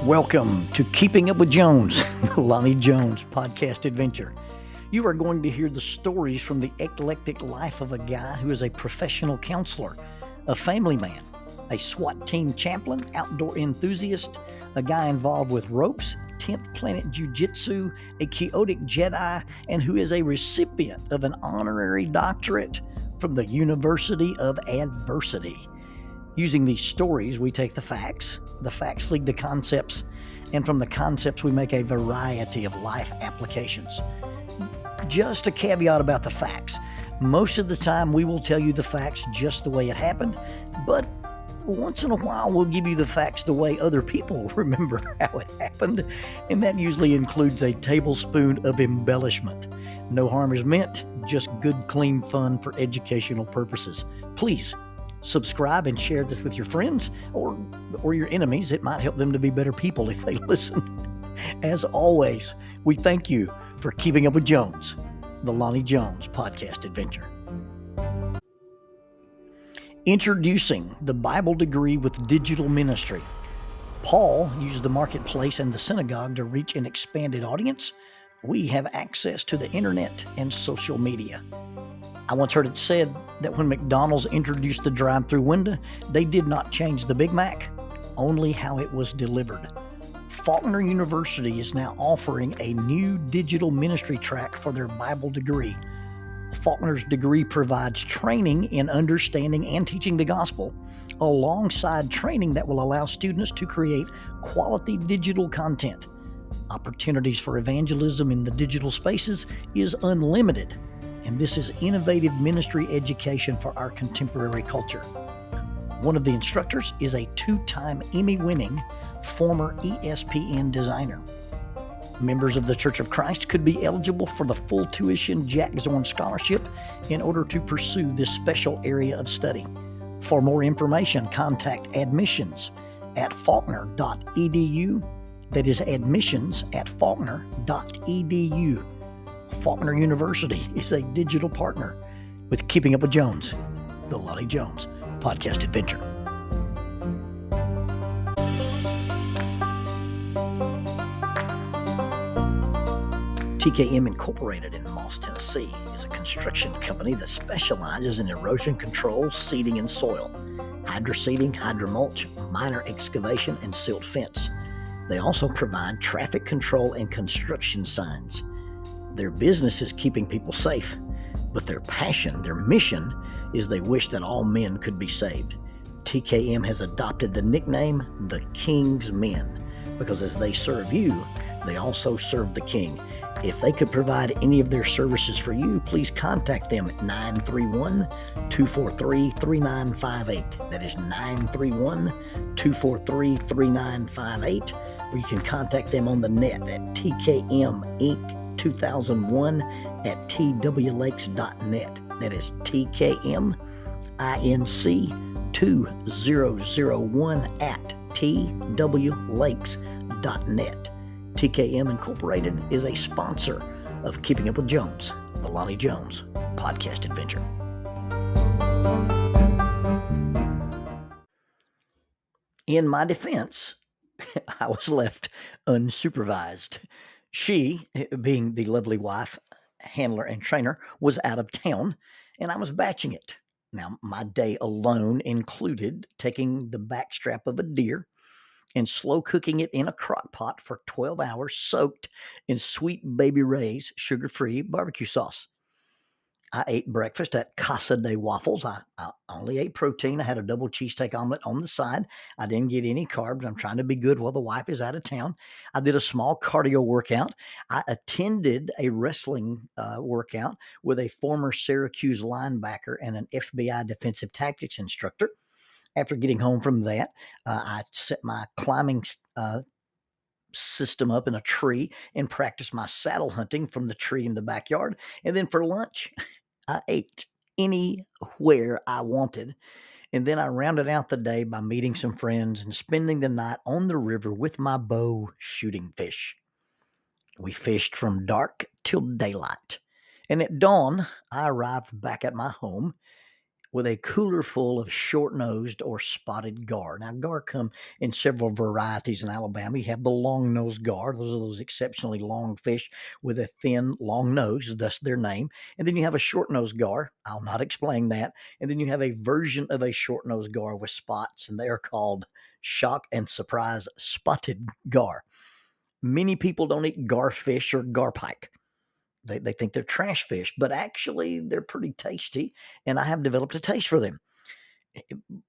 Welcome to Keeping Up with Jones, the Lonnie Jones podcast adventure. You are going to hear the stories from the eclectic life of a guy who is a professional counselor, a family man, a SWAT team chaplain, outdoor enthusiast, a guy involved with ropes, 10th Planet Jiu-Jitsu, a chaotic Jedi, and who is a recipient of an honorary doctorate from the University of Adversity. Using these stories, we take the facts lead to concepts, and from the concepts we make a variety of life applications. Just a caveat about the facts. Most of the time we will tell you the facts just the way it happened, but once in a while we'll give you the facts the way other people remember how it happened, and that usually includes a tablespoon of embellishment. No harm is meant, just good, clean fun for educational purposes. Please subscribe and share this with your friends or your enemies. It might help them to be better people if they listen. As always, we thank you for keeping up with Jones, the Lonnie Jones podcast adventure. Introducing the Bible degree with digital ministry. Paul used the marketplace and the synagogue to reach an expanded audience. We have access to the internet and social media. I once heard it said that when McDonald's introduced the drive-through window, they did not change the Big Mac, only how it was delivered. Faulkner University is now offering a new digital ministry track for their Bible degree. Faulkner's degree provides training in understanding and teaching the gospel, alongside training that will allow students to create quality digital content. Opportunities for evangelism in the digital spaces is unlimited, and this is innovative ministry education for our contemporary culture. One of the instructors is a 2-time Emmy-winning former ESPN designer. Members of the Church of Christ could be eligible for the full tuition Jack Zorn Scholarship in order to pursue this special area of study. For more information, contact admissions at faulkner.edu. That is admissions at faulkner.edu. Faulkner University is a digital partner with Keeping Up with Jones, the Lonnie Jones podcast adventure. TKM Incorporated in Moss, Tennessee is a construction company that specializes in erosion control, seeding, and soil, hydroseeding, hydromulch, minor excavation, and silt fence. They also provide traffic control and construction signs. Their business is keeping people safe, but their passion, their mission, is they wish that all men could be saved. TKM has adopted the nickname the King's Men because as they serve you, they also serve the King. If they could provide any of their services for you, please contact them at 931-243-3958. That is 931-243-3958. Or you can contact them on the net at tkminc2001 at twlakes.net. That is tkminc2001 at twlakes.net. TKM Incorporated is a sponsor of Keeping Up with Jones, the Lonnie Jones podcast adventure. In my defense, I was left unsupervised. She, being the lovely wife, handler, and trainer, was out of town, and I was batching it. Now, my day alone included taking the backstrap of a deer and slow cooking it in a crock pot for 12 hours, soaked in Sweet Baby Ray's sugar-free barbecue sauce. I ate breakfast at Casa de Waffles. I only ate protein. I had a double cheesesteak omelet on the side. I didn't get any carbs. I'm trying to be good while the wife is out of town. I did a small cardio workout. I attended a wrestling workout with a former Syracuse linebacker and an FBI defensive tactics instructor. After getting home from that, I set my climbing system up in a tree and practiced my saddle hunting from the tree in the backyard. And then for lunch, I ate anywhere I wanted. And then I rounded out the day by meeting some friends and spending the night on the river with my bow shooting fish. We fished from dark till daylight. And at dawn, I arrived back at my home with a cooler full of short-nosed or spotted gar. Now, gar come in several varieties in Alabama. You have the long-nosed gar. Those are those exceptionally long fish with a thin, long nose, thus their name. And then you have a short-nosed gar. I'll not explain that. And then you have a version of a short-nosed gar with spots, and they are called shock and surprise spotted gar. Many people don't eat garfish or garpike. They think they're trash fish, but actually they're pretty tasty, and I have developed a taste for them.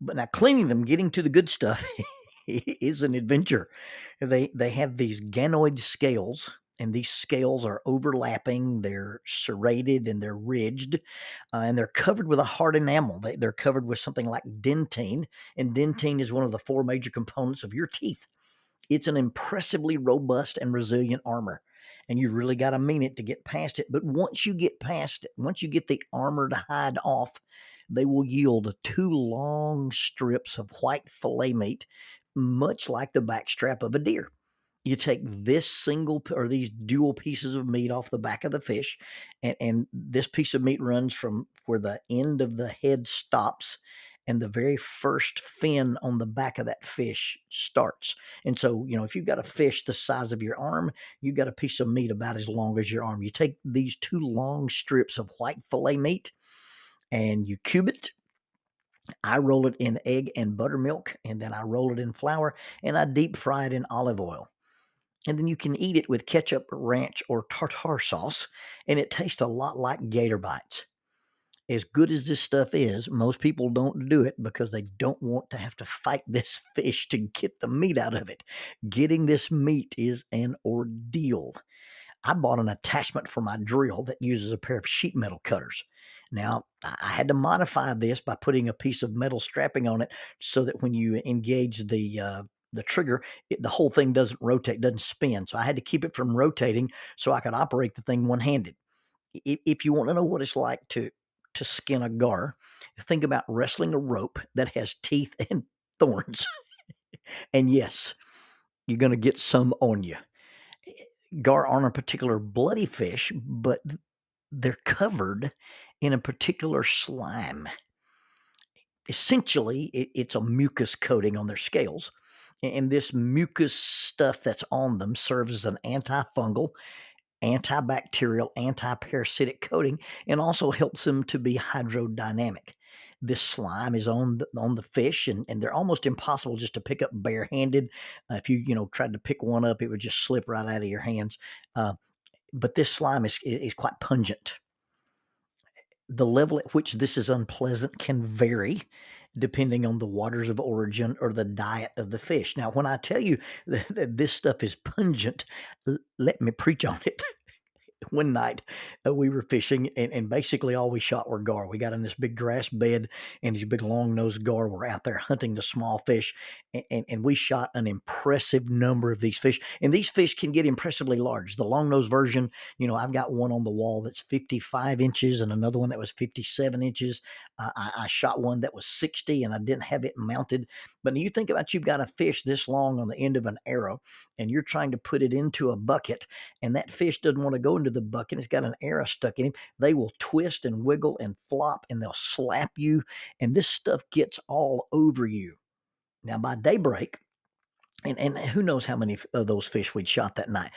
But now cleaning them, getting to the good stuff is an adventure. They have these ganoid scales, and these scales are overlapping. They're serrated and they're ridged, and they're covered with a hard enamel. They're covered with something like dentine, and dentine is one of the four major components of your teeth. It's an impressively robust and resilient armor, and you really got to mean it to get past it. But once you get past it, once you get the armored hide off, they will yield two long strips of white fillet meat, much like the backstrap of a deer. You take this single or these dual pieces of meat off the back of the fish, and this piece of meat runs from where the end of the head stops and the very first fin on the back of that fish starts. And so, if you've got a fish the size of your arm, you've got a piece of meat about as long as your arm. You take these two long strips of white fillet meat and you cube it. I roll it in egg and buttermilk, and then I roll it in flour, and I deep fry it in olive oil. And then you can eat it with ketchup, ranch, or tartar sauce, and it tastes a lot like gator bites. As good as this stuff is, most people don't do it because they don't want to have to fight this fish to get the meat out of it. Getting this meat is an ordeal. I bought an attachment for my drill that uses a pair of sheet metal cutters. Now, I had to modify this by putting a piece of metal strapping on it so that when you engage the trigger, the whole thing doesn't rotate, doesn't spin. So I had to keep it from rotating so I could operate the thing one-handed. If you want to know what it's like to skin a gar, think about wrestling a rope that has teeth and thorns. And yes, you're going to get some on you. Gar aren't a particular bloody fish, but they're covered in a particular slime. Essentially, it's a mucus coating on their scales. And this mucus stuff that's on them serves as an antifungal, antibacterial, anti-parasitic coating, and also helps them to be hydrodynamic. This slime is on the fish, and they're almost impossible just to pick up barehanded. If you tried to pick one up, it would just slip right out of your hands. But this slime is quite pungent. The level at which this is unpleasant can vary depending on the waters of origin or the diet of the fish. Now, when I tell you that this stuff is pungent, let me preach on it. One night we were fishing, and basically all we shot were gar. We got in this big grass bed, and these big long-nosed gar were out there hunting the small fish, and we shot an impressive number of these fish. And these fish can get impressively large. The long-nosed version, I've got one on the wall that's 55 inches and another one that was 57 inches. I shot one that was 60, and I didn't have it mounted. But you think about, you've got a fish this long on the end of an arrow, and you're trying to put it into a bucket, and that fish doesn't want to go into the bucket. It's got an arrow stuck in him. They will twist and wiggle and flop, and they'll slap you, and this stuff gets all over you. Now, by daybreak, and who knows how many of those fish we'd shot that night,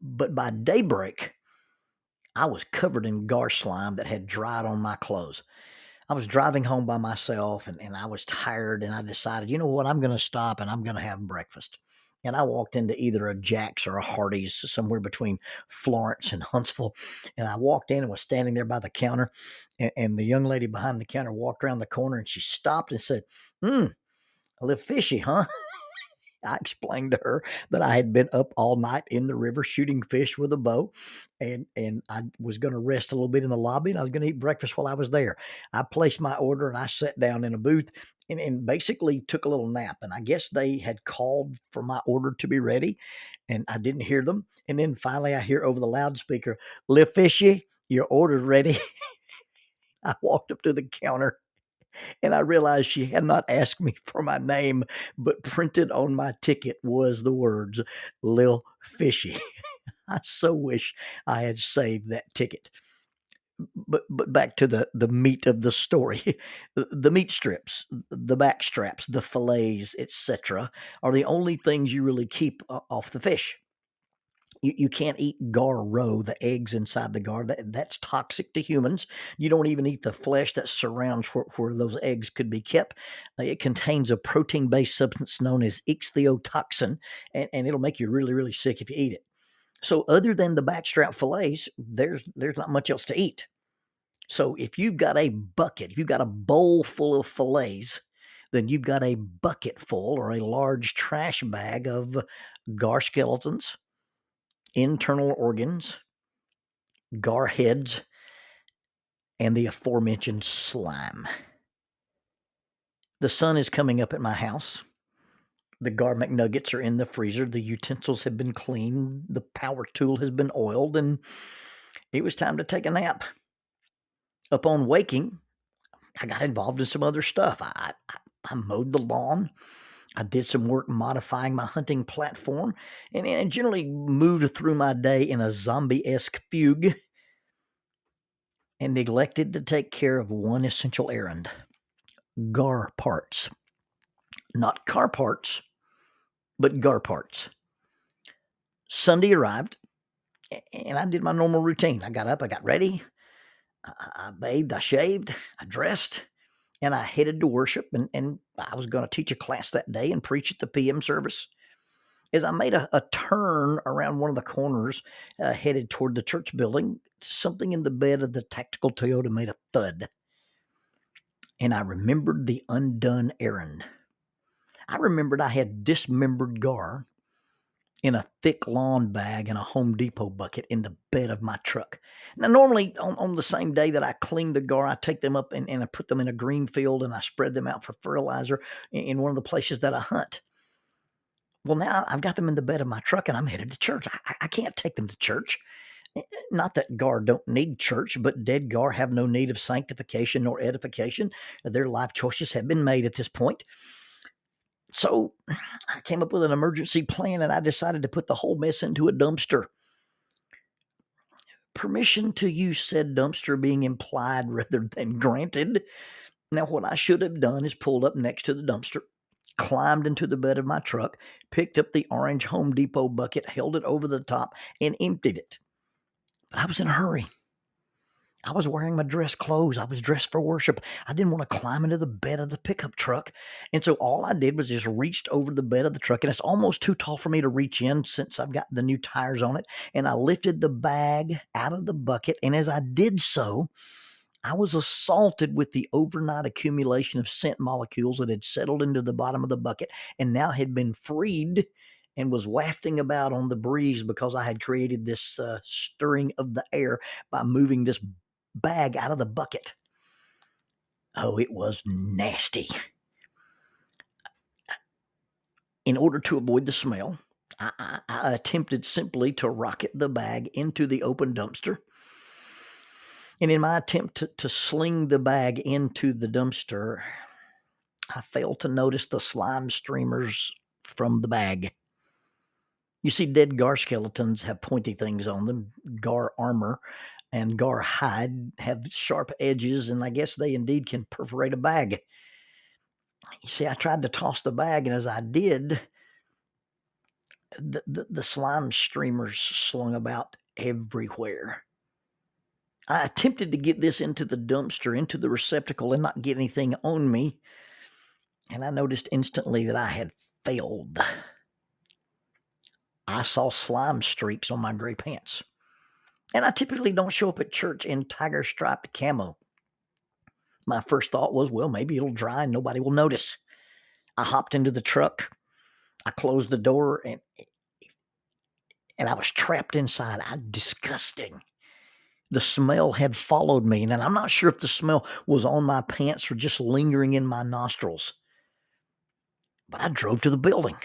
but by daybreak, I was covered in gar slime that had dried on my clothes. I was driving home by myself, and I was tired, and I decided, you know what, I'm going to stop and I'm going to have breakfast. And I walked into either a Jack's or a Hardee's, somewhere between Florence and Huntsville. And I walked in and was standing there by the counter. And the young lady behind the counter walked around the corner, and she stopped and said, a little fishy, huh? I explained to her that I had been up all night in the river shooting fish with a bow, and I was going to rest a little bit in the lobby, and I was going to eat breakfast while I was there. I placed my order, and I sat down in a booth and basically took a little nap. And I guess they had called for my order to be ready, and I didn't hear them. And then finally I hear over the loudspeaker, "Little fishy, your order's ready." I walked up to the counter, and I realized she had not asked me for my name, but printed on my ticket was the words, "Lil Fishy." I so wish I had saved that ticket. But back to the meat of the story. The meat strips, the back straps, the fillets, etc., are the only things you really keep off the fish. You can't eat gar roe, the eggs inside the gar. That's toxic to humans. You don't even eat the flesh that surrounds where those eggs could be kept. It contains a protein-based substance known as ichthyotoxin, and it'll make you really, really sick if you eat it. So other than the backstrap fillets, there's not much else to eat. So if you've got a bucket, if you've got a bowl full of fillets, then you've got a bucket full or a large trash bag of gar skeletons, internal organs, gar heads, and the aforementioned slime. The sun is coming up at my house. The gar McNuggets are in the freezer. The utensils have been cleaned. The power tool has been oiled, and it was time to take a nap. Upon waking, I got involved in some other stuff. I mowed the lawn. I did some work modifying my hunting platform, and I generally moved through my day in a zombie-esque fugue and neglected to take care of one essential errand: gar parts. Not car parts, but gar parts. Sunday arrived, and I did my normal routine. I got up, I got ready, I bathed, I shaved, I dressed, and I headed to worship, and I was going to teach a class that day and preach at the PM service. As I made a turn around one of the corners, headed toward the church building, something in the bed of the tactical Toyota made a thud, and I remembered the undone errand. I remembered I had dismembered gar in a thick lawn bag and a Home Depot bucket in the bed of my truck. Now, normally on the same day that I clean the gar, I take them up and I put them in a green field and I spread them out for fertilizer in one of the places that I hunt. Well, now I've got them in the bed of my truck and I'm headed to church. I can't take them to church. Not that gar don't need church, but dead gar have no need of sanctification nor edification. Their life choices have been made at this point. So I came up with an emergency plan and I decided to put the whole mess into a dumpster. Permission to use said dumpster being implied rather than granted. Now, what I should have done is pulled up next to the dumpster, climbed into the bed of my truck, picked up the orange Home Depot bucket, held it over the top, and emptied it. But I was in a hurry. I was wearing my dress clothes. I was dressed for worship. I didn't want to climb into the bed of the pickup truck. And so all I did was just reached over the bed of the truck, and it's almost too tall for me to reach in since I've got the new tires on it. And I lifted the bag out of the bucket. And as I did so, I was assaulted with the overnight accumulation of scent molecules that had settled into the bottom of the bucket and now had been freed and was wafting about on the breeze because I had created this stirring of the air by moving this bag out of the bucket. Oh, it was nasty. In order to avoid the smell, I attempted simply to rocket the bag into the open dumpster. And in my attempt to sling the bag into the dumpster, I failed to notice the slime streamers from the bag. You see, dead gar skeletons have pointy things on them. Gar armor and gar hide have sharp edges, and I guess they indeed can perforate a bag. You see, I tried to toss the bag, and as I did, the slime streamers slung about everywhere. I attempted to get this into the dumpster, into the receptacle, and not get anything on me, and I noticed instantly that I had failed. I saw slime streaks on my gray pants. And I typically don't show up at church in tiger striped camo. My first thought was, well, maybe it'll dry and nobody will notice. I hopped into the truck. I closed the door and I was trapped inside. Disgusting. The smell had followed me, and I'm not sure if the smell was on my pants or just lingering in my nostrils. But I drove to the building,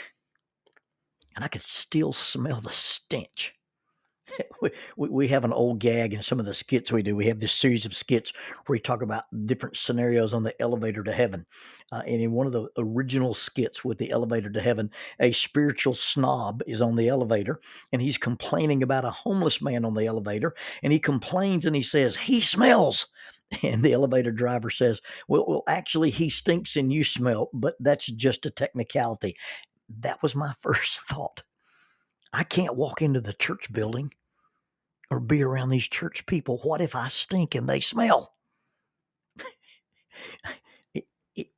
and I could still smell the stench. we have an old gag in some of the skits we do. We have this series of skits where we talk about different scenarios on the elevator to heaven. And in one of the original skits with the elevator to heaven, a spiritual snob is on the elevator and he's complaining about a homeless man on the elevator. And he complains and he says, "He smells." And the elevator driver says, well, actually, he stinks and you smell, but that's just a technicality. That was my first thought. I can't walk into the church building or be around these church people. What if I stink and they smell?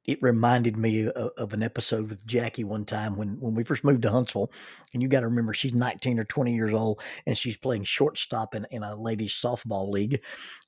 It reminded me of an episode with Jackie one time when we first moved to Huntsville. And you got to remember, she's 19 or 20 years old, and she's playing shortstop in a ladies' softball league.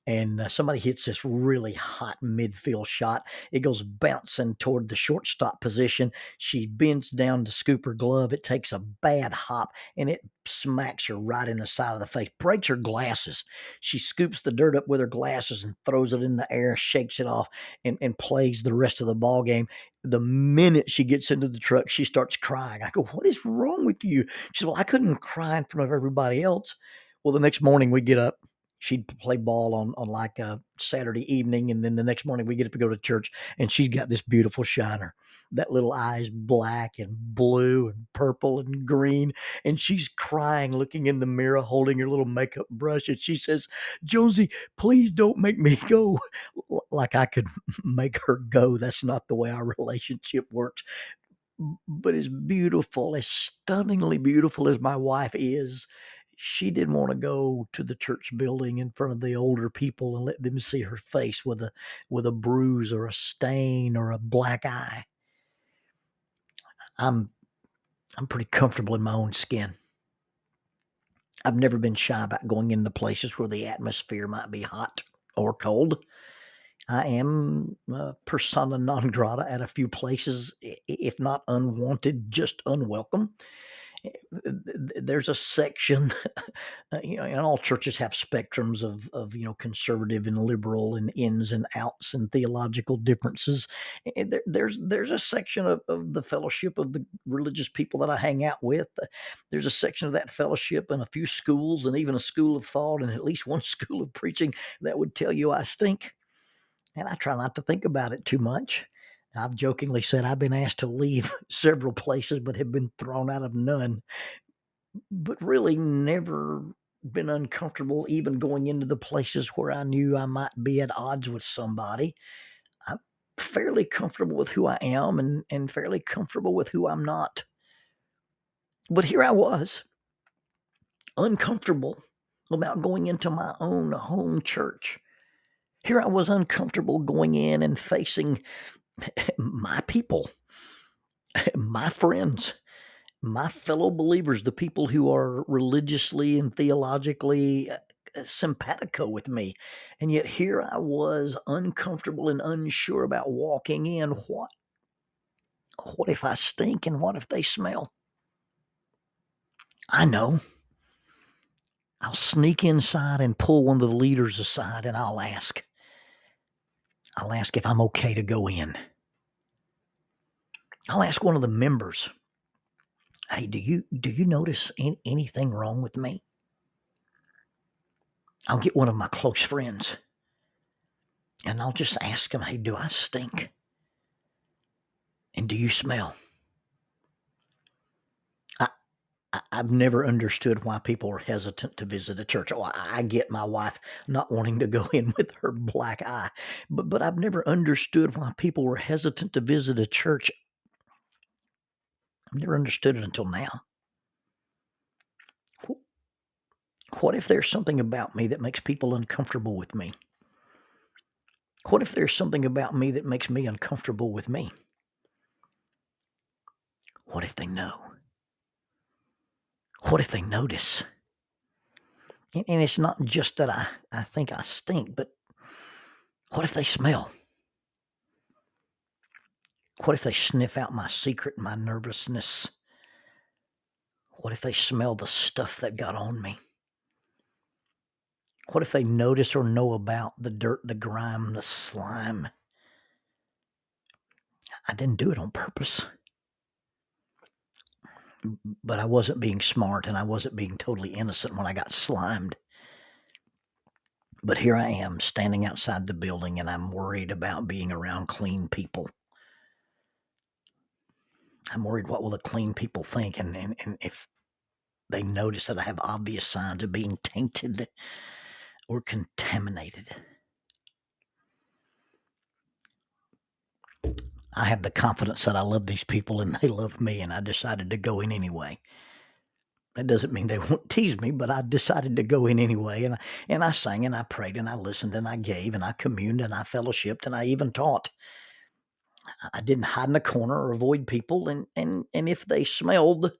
And somebody hits this really hot midfield shot. It goes bouncing toward the shortstop position. She bends down to scoop her glove. It takes a bad hop, and it smacks her right in the side of the face, breaks her glasses. She scoops the dirt up with her glasses and throws it in the air, shakes it off, and plays the rest of the ball game. The minute she gets into the truck, she starts crying. I go, "What is wrong with you?" She said, "Well, I couldn't cry in front of everybody else." Well, the next morning we get up. She'd play ball on like a Saturday evening, and then the next morning we get up to go to church, and she's got this beautiful shiner. That little eye's black and blue and purple and green, and she's crying, looking in the mirror, holding her little makeup brush, and she says, "Jonesy, please don't make me go." Like I could make her go. That's not the way our relationship works. But as beautiful, as stunningly beautiful as my wife is, she didn't want to go to the church building in front of the older people and let them see her face with a bruise or a stain or a black eye. I'm pretty comfortable in my own skin. I've never been shy about going into places where the atmosphere might be hot or cold. I am persona non grata at a few places, if not unwanted, just unwelcome. There's a section, and all churches have spectrums of conservative and liberal and ins and outs and theological differences. And there's a section of the fellowship of the religious people that I hang out with. There's a section of that fellowship and a few schools and even a school of thought and at least one school of preaching that would tell you I stink. And I try not to think about it too much. I've jokingly said I've been asked to leave several places, but have been thrown out of none. But really never been uncomfortable even going into the places where I knew I might be at odds with somebody. I'm fairly comfortable with who I am and fairly comfortable with who I'm not. But here I was, uncomfortable about going into my own home church. Here I was uncomfortable going in and facing my people, my friends, my fellow believers, the people who are religiously and theologically simpatico with me. And yet here I was uncomfortable and unsure about walking in. What if I stink and what if they smell? I know. I'll sneak inside and pull one of the leaders aside and I'll ask if I'm okay to go in. I'll ask one of the members, "Hey, do you notice anything wrong with me?" I'll get one of my close friends and I'll just ask him, "Hey, do I stink? And do you smell?" I've never understood why people are hesitant to visit a church. Oh, I get my wife not wanting to go in with her black eye, but I've never understood why people were hesitant to visit a church. I've never understood it until now. What if there's something about me that makes people uncomfortable with me? What if there's something about me that makes me uncomfortable with me? What if they know? What if they notice? And it's not just that I think I stink, but what if they smell? What if they sniff out my secret, my nervousness? What if they smell the stuff that got on me? What if they notice or know about the dirt, the grime, the slime? I didn't do it on purpose. But I wasn't being smart, and I wasn't being totally innocent when I got slimed. But here I am standing outside the building, and I'm worried about being around clean people. I'm worried what will the clean people think, and if they notice that I have obvious signs of being tainted or contaminated. I have the confidence that I love these people and they love me, and I decided to go in anyway. That doesn't mean they won't tease me, but I decided to go in anyway, and I sang and I prayed and I listened and I gave and I communed and I fellowshipped and I even taught. I didn't hide in a corner or avoid people, and if they smelled,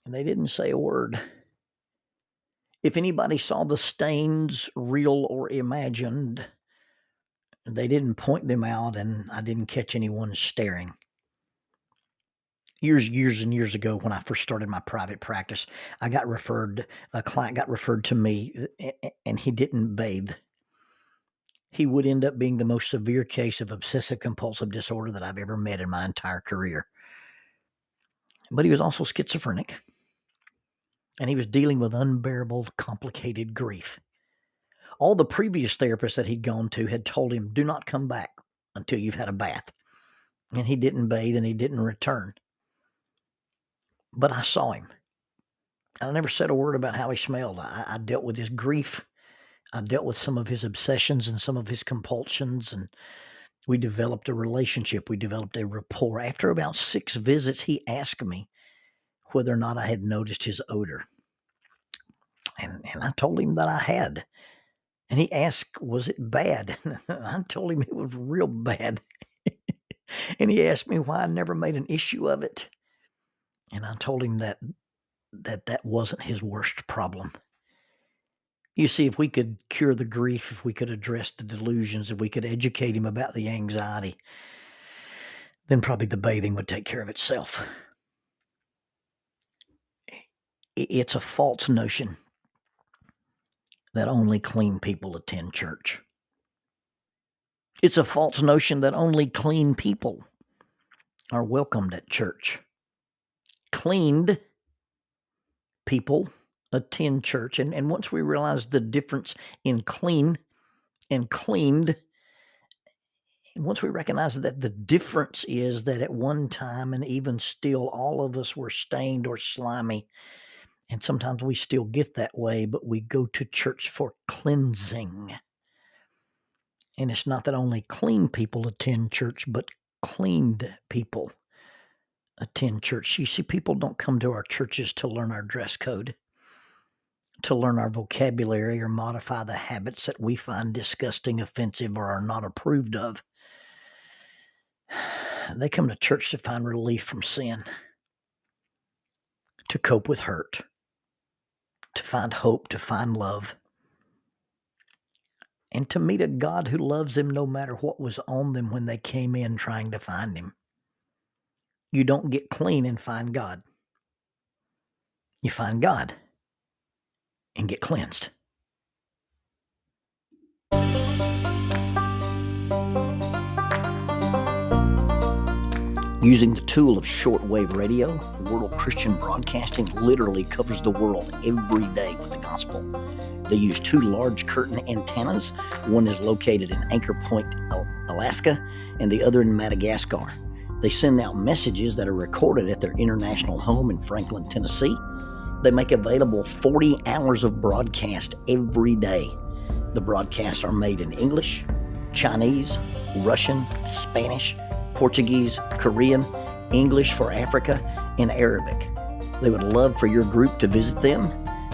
they didn't say a word. If anybody saw the stains, real or imagined, they didn't point them out, and I didn't catch anyone staring. Years and years ago, when I first started my private practice, a client got referred to me, and he didn't bathe. He would end up being the most severe case of obsessive-compulsive disorder that I've ever met in my entire career. But he was also schizophrenic, and he was dealing with unbearable, complicated grief. All the previous therapists that he'd gone to had told him, do not come back until you've had a bath. And he didn't bathe, and he didn't return. But I saw him. I never said a word about how he smelled. I dealt with his grief. I dealt with some of his obsessions and some of his compulsions, and we developed a relationship. We developed a rapport. After about 6 visits, he asked me whether or not I had noticed his odor. And I told him that I had. And he asked, was it bad? I told him it was real bad. And he asked me why I never made an issue of it. And I told him that wasn't his worst problem. You see, if we could cure the grief, if we could address the delusions, if we could educate him about the anxiety, then probably the bathing would take care of itself. It's a false notion that only clean people attend church. It's a false notion that only clean people are welcomed at church. Cleaned people attend church, and once we realize the difference in clean and cleaned, once we recognize that the difference is that at one time and even still all of us were stained or slimy, and sometimes we still get that way, but we go to church for cleansing. And it's not that only clean people attend church, but cleaned people attend church. You see, people don't come to our churches to learn our dress code, to learn our vocabulary, or modify the habits that we find disgusting, offensive, or are not approved of. They come to church to find relief from sin, to cope with hurt, to find hope, to find love, and to meet a God who loves them no matter what was on them when they came in trying to find him. You don't get clean and find God. You find God and get cleansed. Using the tool of shortwave radio, World Christian Broadcasting literally covers the world every day with the gospel. They use 2 large curtain antennas. One is located in Anchor Point, Alaska, and the other in Madagascar. They send out messages that are recorded at their international home in Franklin, Tennessee. They make available 40 hours of broadcast every day. The broadcasts are made in English, Chinese, Russian, Spanish, Portuguese, Korean, English for Africa, and Arabic. They would love for your group to visit them.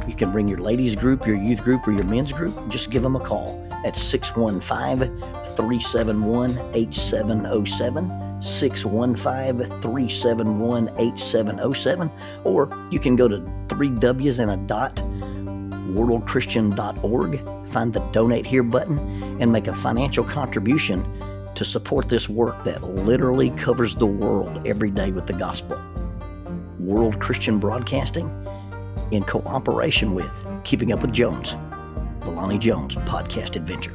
You can bring your ladies group, your youth group, or your men's group. Just give them a call at 615-371-8707, 615-371-8707, or you can go to 3Ws and a dot, worldchristian.org, find the Donate Here button, and make a financial contribution to support this work that literally covers the world every day with the gospel. World Christian Broadcasting, in cooperation with Keeping Up with Jones, the Lonnie Jones podcast adventure.